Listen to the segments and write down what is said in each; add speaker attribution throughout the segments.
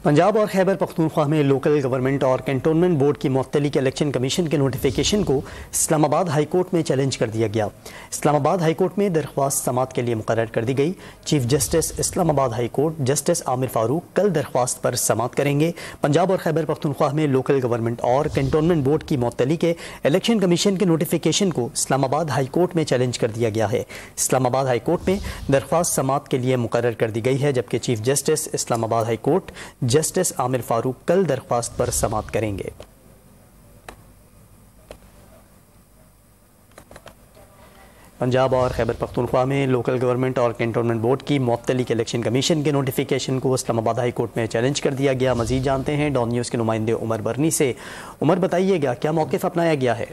Speaker 1: पंजाब और खैबर पख्तूनख्वा में local government और कैंटोनमेंट बोर्ड की मुअत्तली के इलेक्शन कमीशन के नोटिफिकेशन को इस्लामाबाद हाई कोर्ट में चैलेंज कर दिया गया। इस्लामाबाद हाई कोर्ट में दरख्वास्त समाअत के लिए मुकर्रर कर दी गई। Chief justice Islamabad high court justice Aamir Farooq कल दरख्वास्त पर समाअत करेंगे। पंजाब और खैबर पख्तूनख्वा में लोकल गवर्नमेंट और कैंटोनमेंट बोर्ड की मुअत्तली के इलेक्शन कमीशन के नोटिफिकेशन को इस्लामाबाद हाई कोर्ट में चैलेंज कर दिया गया है। इस्लामाबाद हाई कोर्ट में दरख्वास्त समाअत के लिए मुकर्रर कर दी गई है, जबकि chief justice Islamabad high court justice Aamir Farooq कल दरख्वास्त पर समाअत करेंगे। पंजाब और खैबर पख्तूनख्वा में लोकल गवर्नमेंट और कैंटोनमेंट बोर्ड की मुअत्तली के इलेक्शन कमीशन के नोटिफिकेशन को इस्लामाबाद हाई कोर्ट में चैलेंज कर दिया गया। मजीद जानते हैं डॉन न्यूज़ के नुमाइंदे उमर बरनी से। उमर, बताइएगा क्या मौक़िफ़ अपनाया गया है?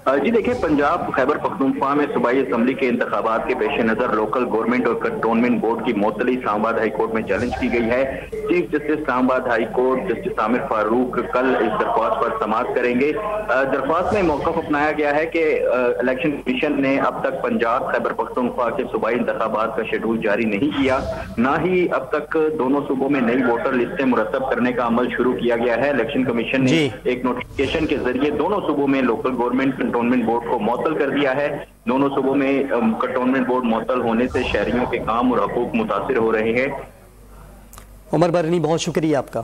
Speaker 2: जी देखिए, पंजाब खैबर पख्तूनख्वा में सूबाई असम्बली के इंतखाबात के पेश नज़र लोकल गवर्नमेंट और कैंटोनमेंट बोर्ड की मुअत्तली इस्लामाबाद हाई कोर्ट में चैलेंज की गई है। Chief justice Islamabad high court justice Aamir Farooq कल इस दरख्वास्त पर समाअत करेंगे। दरख्वास्त में मौक़िफ़ अपनाया गया है कि इलेक्शन कमीशन ने अब तक पंजाब खैबर पख्तूनख्वा के सूबाई इंतखाबात का शेड्यूल जारी नहीं किया, ना ही अब तक दोनों सूबों में नई वोटर लिस्टें मुरतब करने का अमल शुरू किया गया है। इलेक्शन कमीशन ने एक नोटिफिकेशन के जरिए दोनों सूबों में लोकल गवर्नमेंट कैंटोनमेंट बोर्ड को मुअत्तल कर दिया है। दोनों सूबों में कैंटोनमेंट बोर्ड मुअत्तल होने से शहरियों के काम और हकूक मुतासिर हो रहे हैं।
Speaker 1: उमर बरनी, बहुत शुक्रिया आपका।